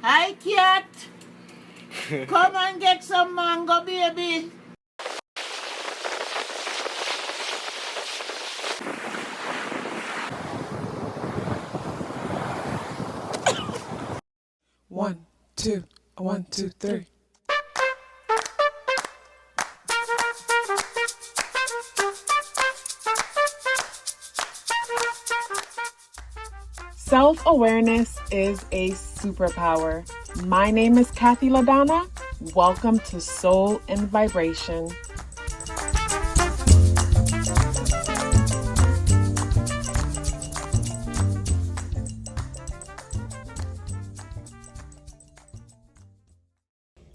Hi, cat. Come and get some mango, baby. One, two, 1, 2, 3. Self-awareness is a superpower. My name is KathyLaDonna. Welcome to Soul and Vibration.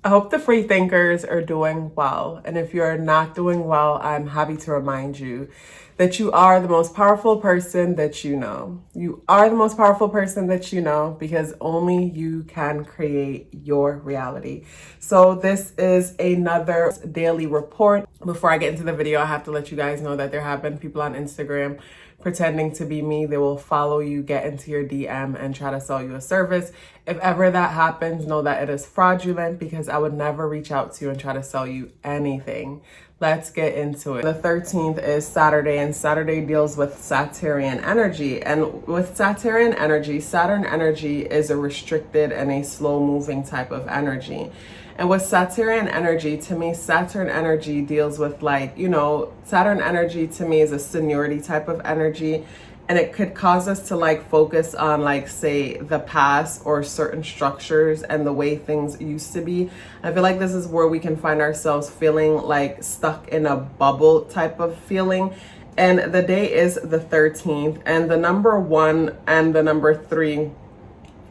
I hope the free thinkers are doing well. And if you're not doing well, I'm happy to remind you that you are the most powerful person that you know. You are the most powerful person that you know because only you can create your reality. So this is another daily report. Before I get into the video, I have to let you guys know that there have been people on Instagram pretending to be me. They will follow you, get into your DM, and try to sell you a service. If ever that happens, know that it is fraudulent because I would never reach out to you and try to sell you anything. Let's get into it. The 13th is Saturday, and Saturday deals with Saturnian energy. And with Saturnian energy, Saturn energy is a restricted and a slow moving type of energy. And with Saturnian energy, to me, Saturn energy deals with Saturn energy to me is a seniority type of energy. And it could cause us to focus on say the past or certain structures and the way things used to be. I feel like this is where we can find ourselves feeling stuck in a bubble type of feeling. And the day is the 13th, and the number 1 and the number 3,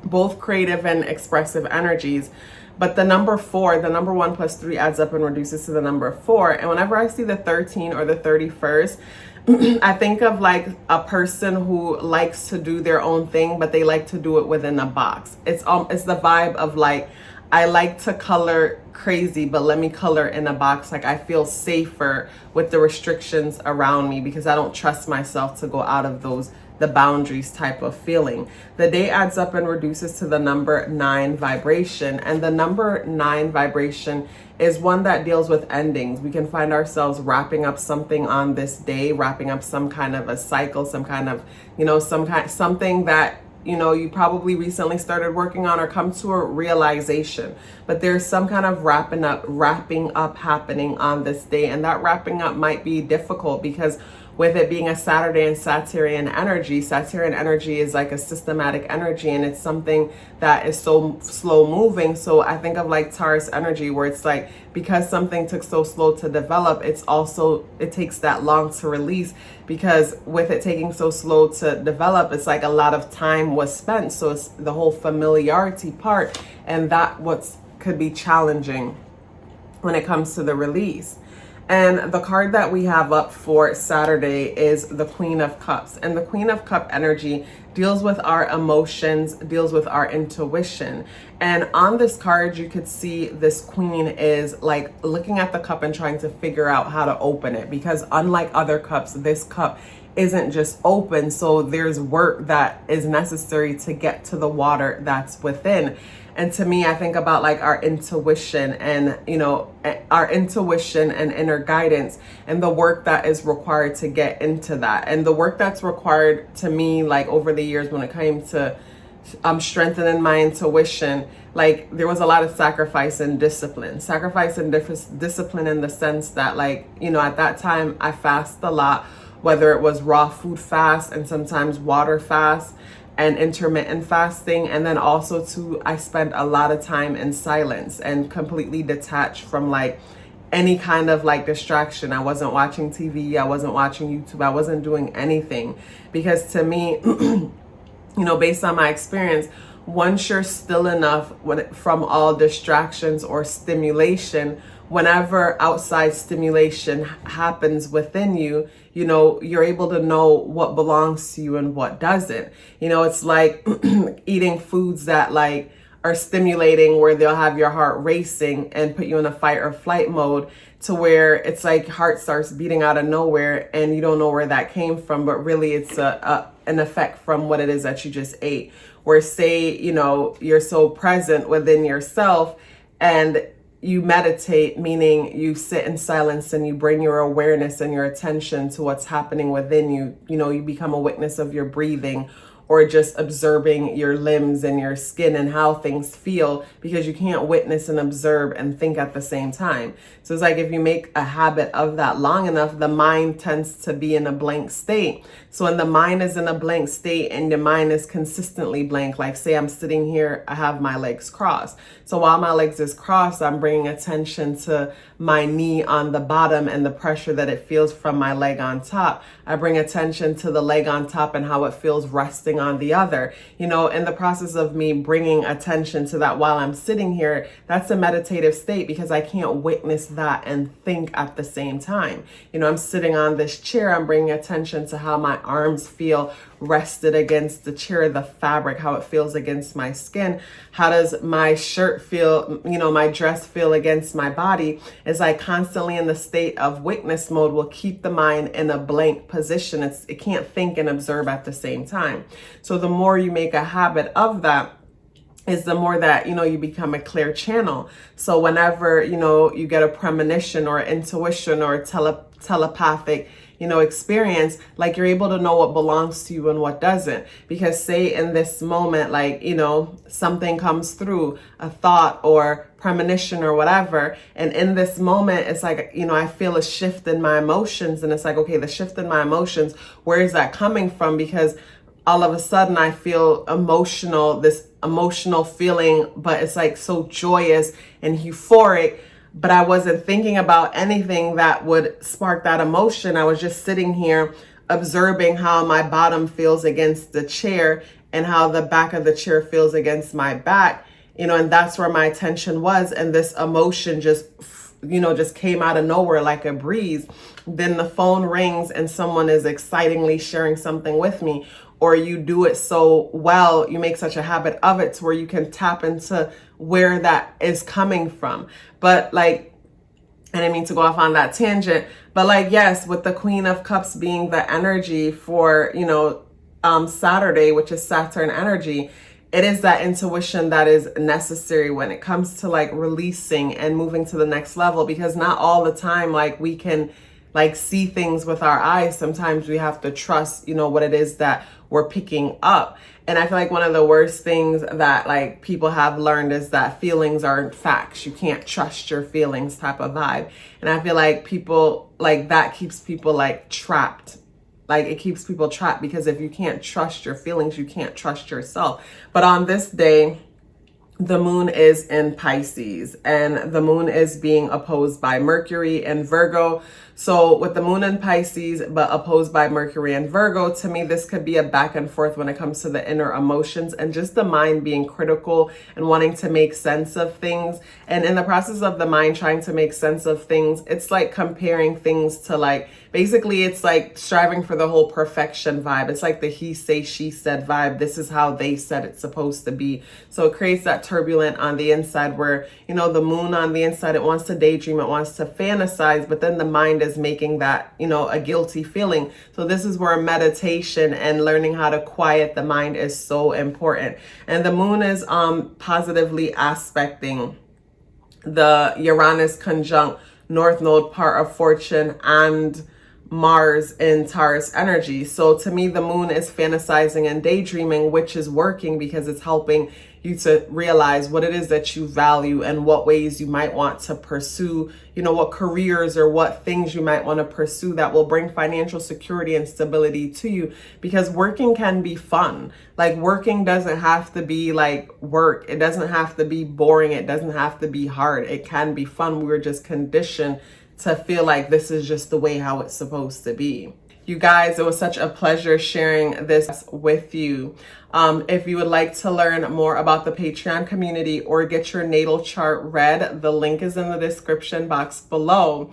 both creative and expressive energies. But the number 4, the number 1 plus 3 adds up and reduces to the number 4. And whenever I see the 13 or the 31st, I think of a person who likes to do their own thing, but they like to do it within a box. It's the vibe of I like to color crazy, but let me color in a box. I feel safer with the restrictions around me because I don't trust myself to go out of the boundaries type of feeling. The day adds up and reduces to the number 9 vibration. And the number 9 vibration is one that deals with endings. We can find ourselves wrapping up something on this day, wrapping up some kind of a cycle, some kind of, something that you probably recently started working on or come to a realization. But there's some kind of wrapping up happening on this day. And that wrapping up might be difficult because with it being a Saturday and Saturnian energy is like a systematic energy, and it's something that is so slow moving. So I think of Taurus energy, where it's because something took so slow to develop, it takes that long to release, because with it taking so slow to develop, it's a lot of time was spent. So it's the whole familiarity part, and that could be challenging when it comes to the release. And the card that we have up for Saturday is the Queen of Cups. And the Queen of Cup energy deals with our emotions, deals with our intuition. And on this card, you could see this queen is looking at the cup and trying to figure out how to open it. Because unlike other cups, this cup isn't just open. So there's work that is necessary to get to the water that's within. And to me, I think about our intuition and, our intuition and inner guidance and the work that is required to get into that. And the work that's required to me, over the years when it came to strengthening my intuition, there was a lot of sacrifice and discipline discipline in the sense that at that time I fast a lot, whether it was raw food fast and sometimes water fast and intermittent fasting. And then also I spent a lot of time in silence and completely detached from any kind of distraction. I wasn't watching TV, I wasn't watching YouTube, I wasn't doing anything, because to me, based on my experience, once you're still enough from all distractions or stimulation, whenever outside stimulation happens within you, you're able to know what belongs to you and what doesn't. It's like eating foods that are stimulating, where they'll have your heart racing and put you in a fight or flight mode, to where it's heart starts beating out of nowhere and you don't know where that came from, but really it's an effect from what it is that you just ate. where say, you know, you're so present within yourself and you meditate, meaning you sit in silence and you bring your awareness and your attention to what's happening within you. You know, you become a witness of your breathing, or just observing your limbs and your skin and how things feel, because you can't witness and observe and think at the same time. So it's like if you make a habit of that long enough, the mind tends to be in a blank state. So when the mind is in a blank state and your mind is consistently blank, like say I'm sitting here, I have my legs crossed. So while my legs is crossed, I'm bringing attention to my knee on the bottom and the pressure that it feels from my leg on top. I bring attention to the leg on top and how it feels resting on the other. You know, in the process of me bringing attention to that while I'm sitting here, that's a meditative state, because I can't witness that and think at the same time. You know, I'm sitting on this chair, I'm bringing attention to how my arms feel rested against the chair, the fabric, how it feels against my skin. How does my shirt feel, you know, my dress feel against my body? Is I constantly in the state of witness mode will keep the mind in a blank position. It can't think and observe at the same time. So the more you make a habit of that, is the more that, you know, you become a clear channel. So whenever, you know, you get a premonition or intuition or telepathic, you know, experience, like you're able to know what belongs to you and what doesn't. Because say in this moment, like, you know, something comes through, a thought or premonition or whatever. And in this moment, it's like, you know, I feel a shift in my emotions, and it's like, okay, the shift in my emotions, where is that coming from? Because all of a sudden I feel emotional, this emotional feeling, but it's like so joyous and euphoric, but I wasn't thinking about anything that would spark that emotion. I was just sitting here observing how my bottom feels against the chair and how the back of the chair feels against my back, you know, and that's where my attention was. And this emotion just, you know, just came out of nowhere like a breeze. Then the phone rings and someone is excitingly sharing something with me, or you do it so well, you make such a habit of it to where you can tap into where that is coming from. But like, I didn't mean to go off on that tangent, but like, yes, with the Queen of Cups being the energy for, you know, Saturday, which is Saturn energy, it is that intuition that is necessary when it comes to like releasing and moving to the next level, because not all the time, like we can like see things with our eyes. Sometimes we have to trust, you know, what it is that we're picking up. And I feel like one of the worst things that like people have learned is that feelings aren't facts. You can't trust your feelings type of vibe. And I feel like people like that keeps people like trapped. Like it keeps people trapped, because if you can't trust your feelings, you can't trust yourself. But on this day, the moon is in Pisces, and the moon is being opposed by Mercury and Virgo. So with the moon in Pisces, but opposed by Mercury and Virgo, to me, this could be a back and forth when it comes to the inner emotions and just the mind being critical and wanting to make sense of things. And in the process of the mind trying to make sense of things, it's like comparing things to like, basically it's like striving for the whole perfection vibe. It's like the he say, she said vibe. This is how they said it's supposed to be. So it creates that turbulent on the inside where, you know, the moon on the inside, it wants to daydream, it wants to fantasize, but then the mind is making that, you know, a guilty feeling. So this is where meditation and learning how to quiet the mind is so important. And the moon is positively aspecting the Uranus conjunct North Node, part of fortune, and Mars in Taurus energy. So to me, the moon is fantasizing and daydreaming, which is working because it's helping you to realize what it is that you value and what ways you might want to pursue, you know, what careers or what things you might want to pursue that will bring financial security and stability to you. Because working can be fun. Like working doesn't have to be like work. It doesn't have to be boring. It doesn't have to be hard. It can be fun. We were just conditioned to feel like this is just the way how it's supposed to be. You guys, it was such a pleasure sharing this with you. If you would like to learn more about the Patreon community or get your natal chart read, the link is in the description box below.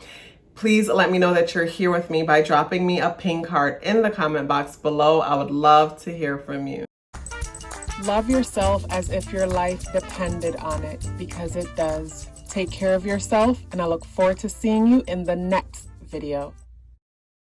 Please let me know that you're here with me by dropping me a pink heart in the comment box below. I would love to hear from you. Love yourself as if your life depended on it, because it does. Take care of yourself, and I look forward to seeing you in the next video.